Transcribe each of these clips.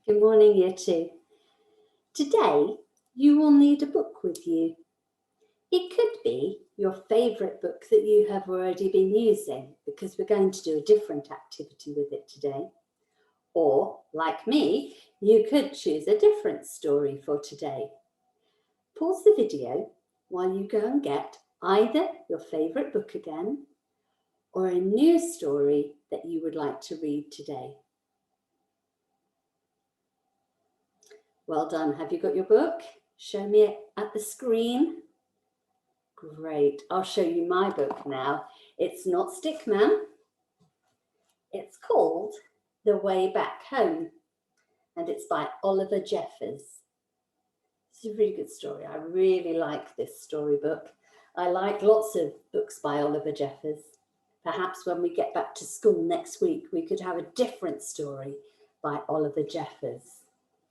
Good morning, Year 2. Today, you will need a book with you. It could be your favourite book that you have already been using because we're going to do a different activity with it today. Or, like me, you could choose a different story for today. Pause the video while you go and get either your favourite book again or a new story that you would like to read today. Well done. Have you got your book? Show me it at the screen. Great. I'll show you my book now. It's not Stickman. It's called The Way Back Home, and it's by Oliver Jeffers. It's a really good story. I really like this storybook. I like lots of books by Oliver Jeffers. Perhaps when we get back to school next week, we could have a different story by Oliver Jeffers.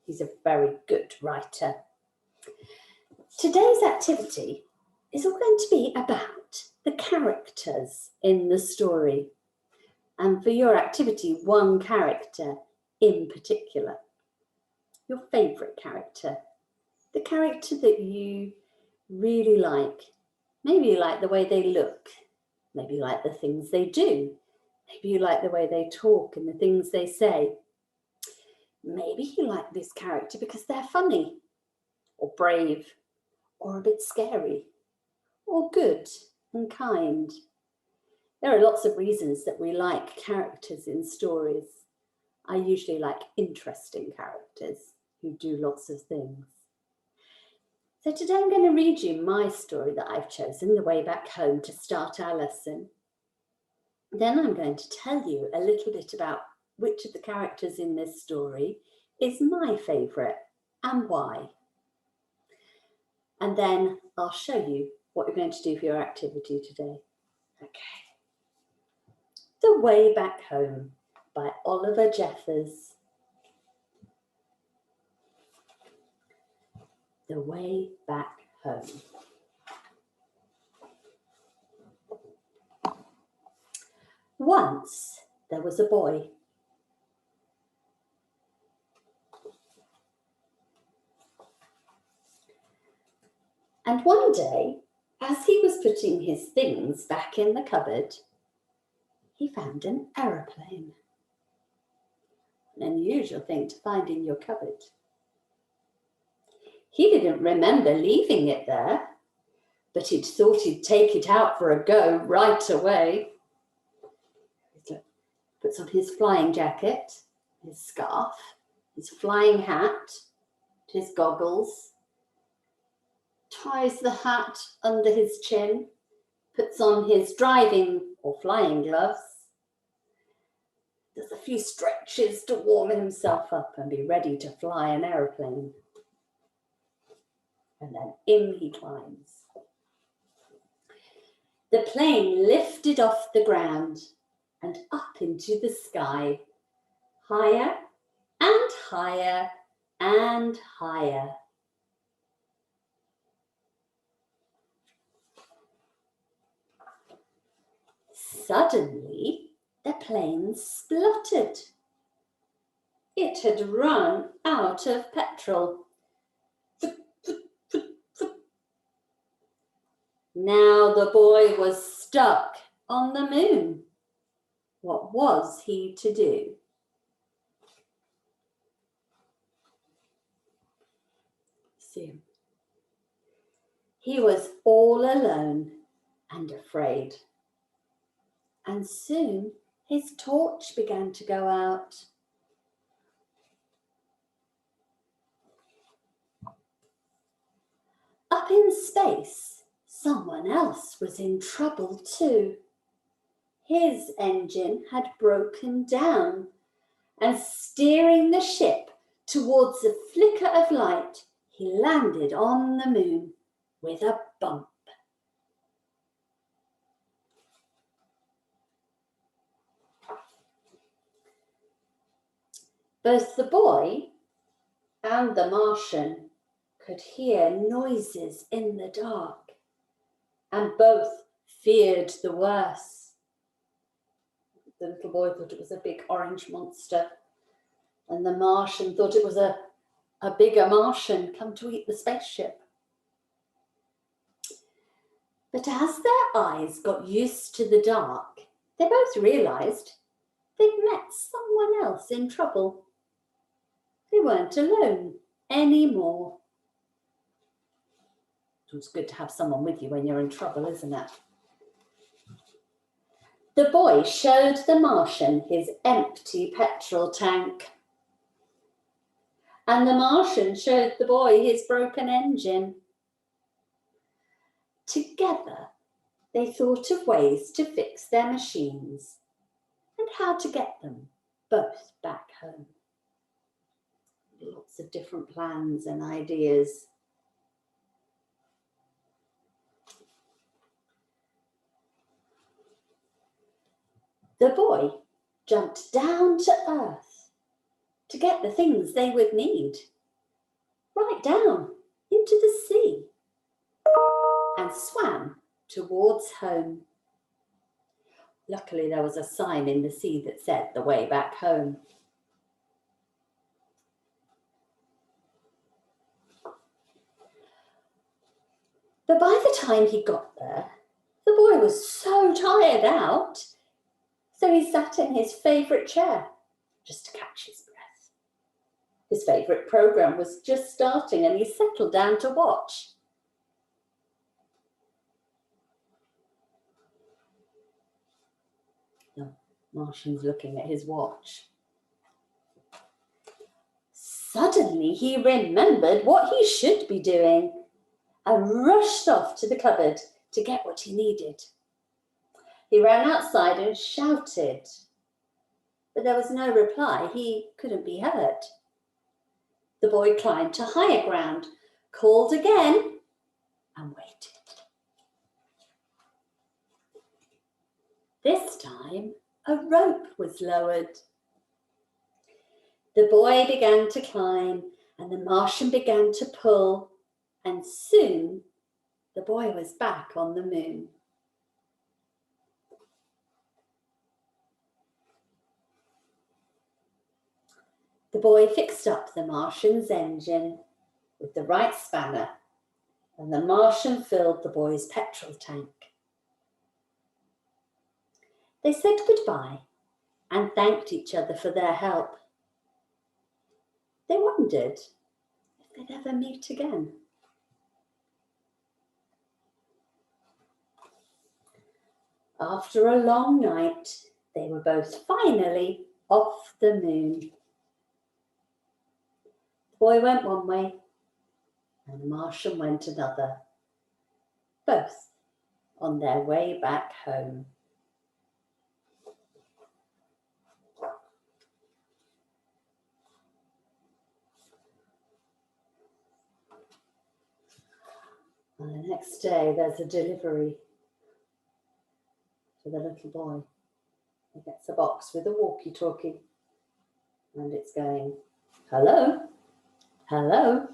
He's a very good writer. Today's activity is all going to be about the characters in the story. And for your activity, one character in particular. Your favourite character. The character that you really like. Maybe you like the way they look. Maybe you like the things they do. Maybe you like the way they talk and the things they say. Maybe you like this character because they're funny, or brave, or a bit scary, or good and kind. There are lots of reasons that we like characters in stories. I usually like interesting characters who do lots of things. So today I'm going to read you my story that I've chosen, The Way Back Home, to start our lesson. Then I'm going to tell you a little bit about which of the characters in this story is my favourite and why. And then I'll show you what you're going to do for your activity today. Okay. The Way Back Home by Oliver Jeffers. The Way Back Home. Once there was a boy. And one day, as he was putting his things back in the cupboard, he found an aeroplane. An unusual thing to find in your cupboard. He didn't remember leaving it there, but he'd thought he'd take it out for a go right away. He puts on his flying jacket, his scarf, his flying hat, his goggles, ties the hat under his chin, puts on his driving or flying gloves, does a few stretches to warm himself up and be ready to fly an aeroplane. And then in he climbs. The plane lifted off the ground and up into the sky, higher and higher and higher. Suddenly, the plane spluttered. It had run out of petrol. Now the boy was stuck on the moon. What was he to do? See him. He was all alone and afraid. And soon his torch began to go out. Up in space, someone else was in trouble too. His engine had broken down, and steering the ship towards a flicker of light, he landed on the moon with a bump. Both the boy and the Martian could hear noises in the dark, and both feared the worst. The little boy thought it was a big orange monster, and And the Martian thought it was a bigger Martian come to eat the spaceship. But as their eyes got used to the dark, they both realised they'd met someone else in trouble. They weren't alone anymore. It's good to have someone with you when you're in trouble, isn't it? The boy showed the Martian his empty petrol tank. And the Martian showed the boy his broken engine. Together, they thought of ways to fix their machines and how to get them both back home. Lots of different plans and ideas. The boy jumped down to earth to get the things they would need, right down into the sea, and swam towards home. Luckily, there was a sign in the sea that said the way back home. But by the time he got there, the boy was so tired out, so he sat in his favourite chair just to catch his breath. His favourite programme was just starting and he settled down to watch. The Martian's looking at his watch. Suddenly he remembered what he should be doing and rushed off to the cupboard to get what he needed. He ran outside and shouted, but there was no reply. He couldn't be heard. The boy climbed to higher ground, called again, and waited. This time, a rope was lowered. The boy began to climb, and the Martian began to pull, and soon the boy was back on the moon. The boy fixed up the Martian's engine with the right spanner, and the Martian filled the boy's petrol tank. They said goodbye and thanked each other for their help. They wondered if they'd ever meet again. After a long night, they were both finally off the moon. The boy went one way and the Martian went another, both on their way back home. On the next day, there's a delivery for the little boy. He gets a box with a walkie-talkie and it's going, hello, hello.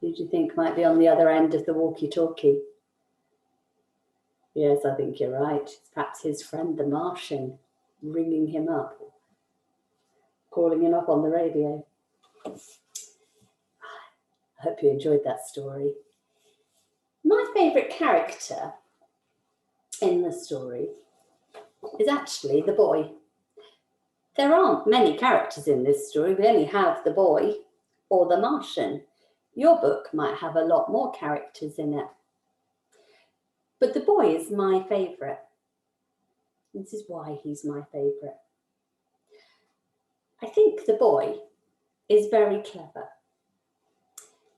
Who do you think might be on the other end of the walkie-talkie? Yes, I think you're right. It's perhaps his friend, the Martian, ringing him up, calling him up on the radio. I hope you enjoyed that story. My favourite character in the story is actually the boy. There aren't many characters in this story. We only have the boy or the Martian. Your book might have a lot more characters in it. But the boy is my favourite. This is why he's my favourite. I think the boy is very clever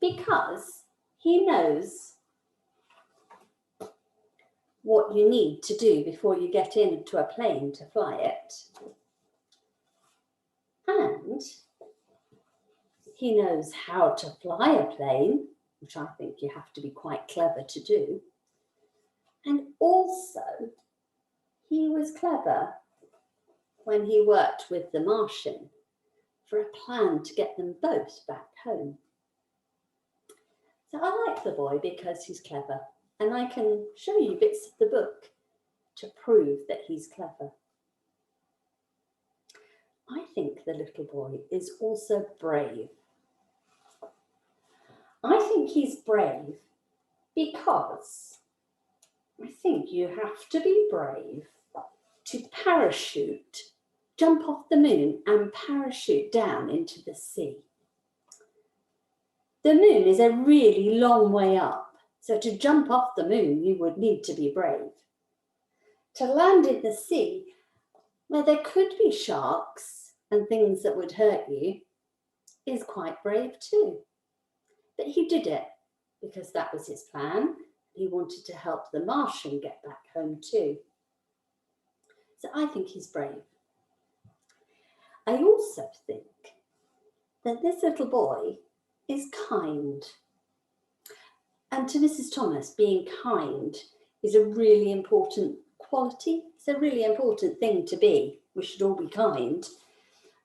because he knows what you need to do before you get into a plane to fly it. And he knows how to fly a plane, which I think you have to be quite clever to do. And also, he was clever when he worked with the Martian for a plan to get them both back home. So I like the boy because he's clever, and I can show you bits of the book to prove that he's clever. I think the little boy is also brave. I think he's brave because I think you have to be brave to parachute, jump off the moon and parachute down into the sea. The moon is a really long way up, so to jump off the moon, you would need to be brave. To land in the sea, where there could be sharks and things that would hurt you, is quite brave too. But he did it because that was his plan. He wanted to help the Martian get back home too. So I think he's brave. I also think that this little boy is kind. And to Mrs. Thomas, being kind is a really important quality. It's a really important thing to be. We should all be kind.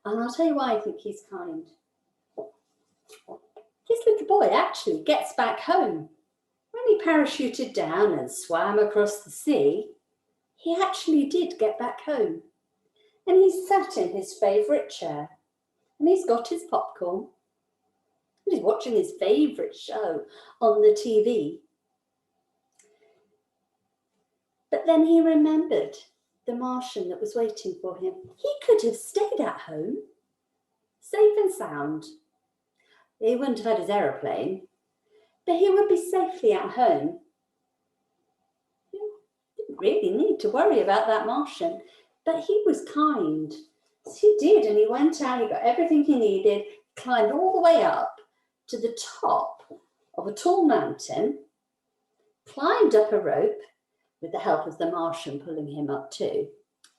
And I'll tell you why I think he's kind. This little boy actually gets back home. When he parachuted down and swam across the sea, he actually did get back home. And he's sat in his favourite chair and he's got his popcorn and he's watching his favourite show on the TV. But then he remembered the Martian that was waiting for him. He could have stayed at home, safe and sound. He wouldn't have had his aeroplane, but he would be safely at home. He didn't really need to worry about that Martian, but he was kind. So he did, and he went out, he got everything he needed, climbed all the way up to the top of a tall mountain, climbed up a rope with the help of the Martian pulling him up too,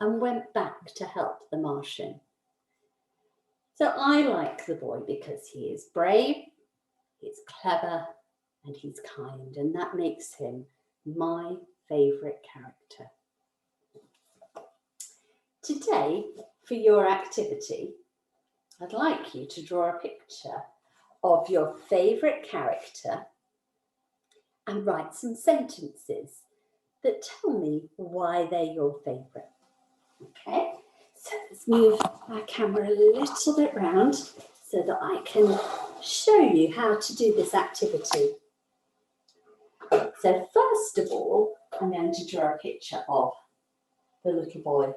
and went back to help the Martian. So I like the boy because he is brave, he's clever, and he's kind, and that makes him my favourite character. Today, for your activity, I'd like you to draw a picture of your favourite character and write some sentences that tell me why they're your favourite. Okay, so let's move our camera a little bit round so that I can show you how to do this activity. So first of all, I'm going to draw a picture of the little boy.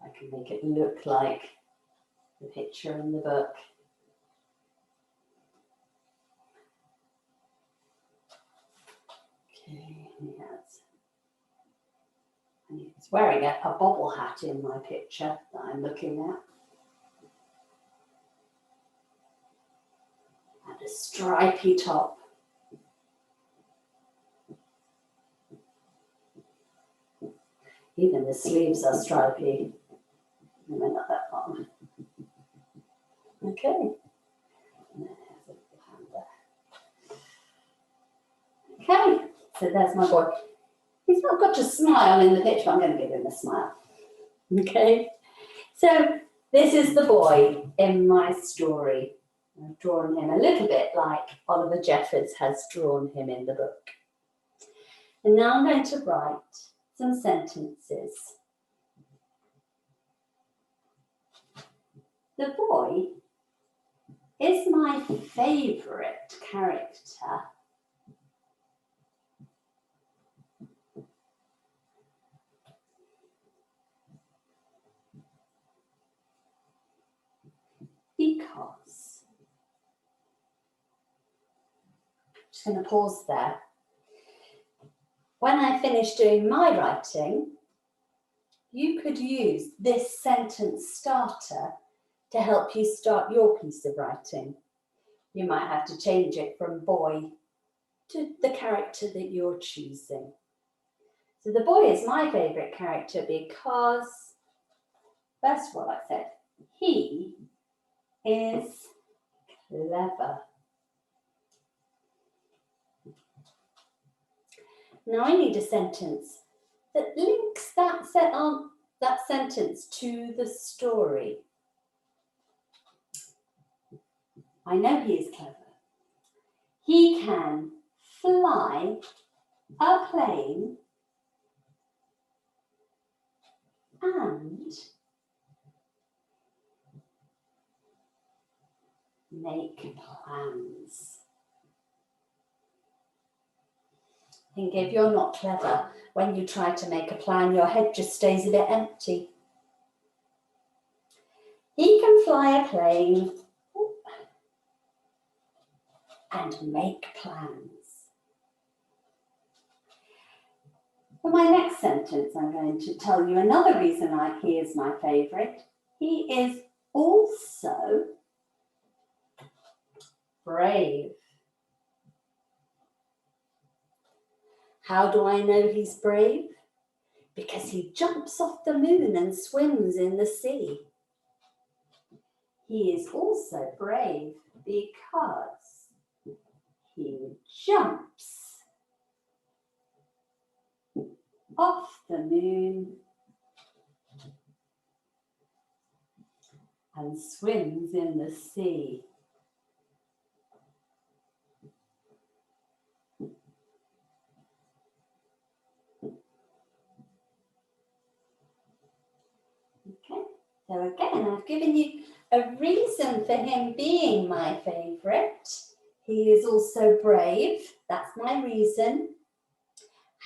I can make it look like the picture in the book. Okay, and he's wearing a bobble hat in my picture that I'm looking at. And a stripy top. Even the sleeves are stripy. No, not that long. Okay. And then there's a little hand there. Okay, so there's my boy. He's not got a smile in the picture, but I'm going to give him a smile. Okay, so this is the boy in my story. I've drawn him a little bit like Oliver Jeffers has drawn him in the book. And now I'm going to write some sentences. The boy is my favourite character because, I'm just going to pause there. When I finish doing my writing, you could use this sentence starter to help you start your piece of writing. You might have to change it from boy to the character that you're choosing. So the boy is my favourite character because, first of all, I said, he is clever. Now I need a sentence that links that sentence to the story. I know he is clever. He can fly a plane and make plans. I think if you're not clever, when you try to make a plan, your head just stays a bit empty. He can fly a plane and make plans. For my next sentence, I'm going to tell you another reason he is my favourite. He is also brave. How do I know he's brave? Because he jumps off the moon and swims in the sea. He is also brave because he jumps off the moon and swims in the sea. Okay, so again, I've given you a reason for him being my favourite. He is also brave, that's my reason.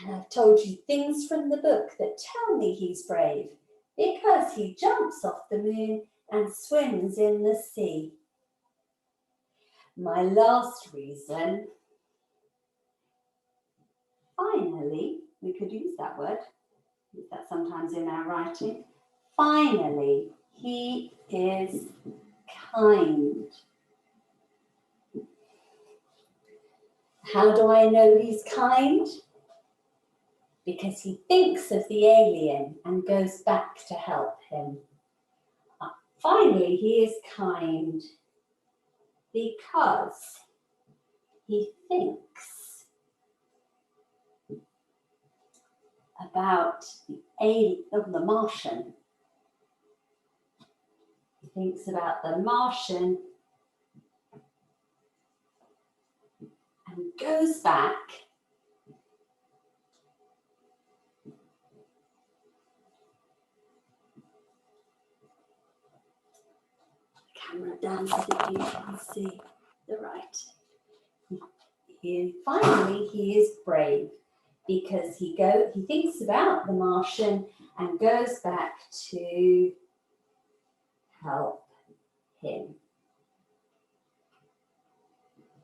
And I've told you things from the book that tell me he's brave because he jumps off the moon and swims in the sea. My last reason, finally, we could use that word, use that sometimes in our writing. Finally, he is kind. How do I know he's kind? Because he thinks of the alien and goes back to help him. Finally, he is kind because he thinks about the alien of the Martian. He thinks about the Martian and goes back camera down so that you can see the writing. Finally, he is brave because he thinks about the Martian and goes back to help him.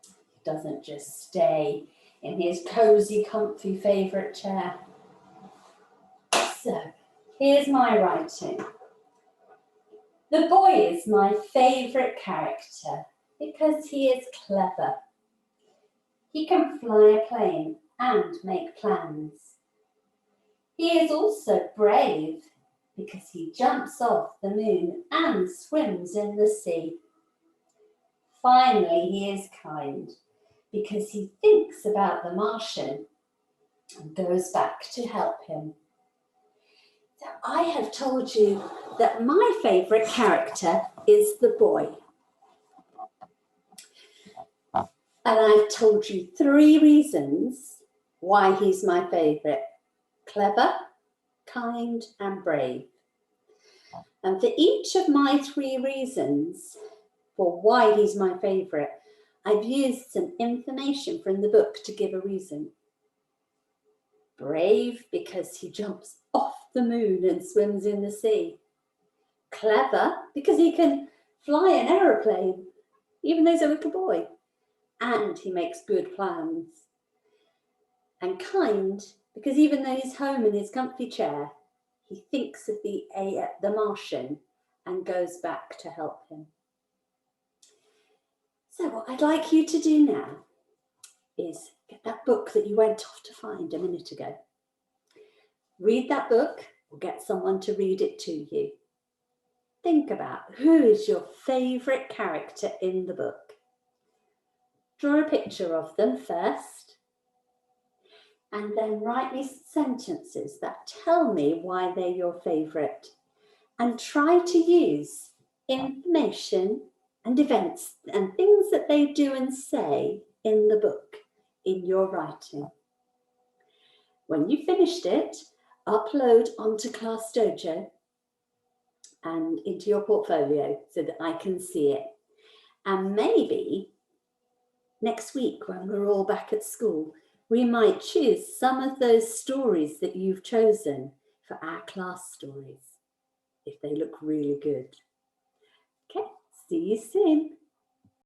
He doesn't just stay in his cozy, comfy favourite chair. So, here's my writing. The boy is my favourite character because he is clever. He can fly a plane and make plans. He is also brave because he jumps off the moon and swims in the sea. Finally, he is kind because he thinks about the Martian and goes back to help him. So I have told you that my favourite character is the boy. And I've told you 3 reasons why he's my favourite. Clever, kind, and brave. And for each of my 3 reasons for why he's my favourite, I've used some information from the book to give a reason. Brave, because he jumps off the moon and swims in the sea. Clever, because he can fly an aeroplane, even though he's a little boy. And he makes good plans. And kind, because even though he's home in his comfy chair, he thinks of the Martian and goes back to help him. So what I'd like you to do now is get that book that you went off to find a minute ago. Read that book or get someone to read it to you. Think about who is your favourite character in the book. Draw a picture of them first, and then write me sentences that tell me why they're your favourite, and try to use information and events and things that they do and say in the book in your writing. When you've finished it, upload onto Class Dojo and into your portfolio so that I can see it. And maybe next week when we're all back at school, we might choose some of those stories that you've chosen for our class stories, if they look really good. Okay, see you soon.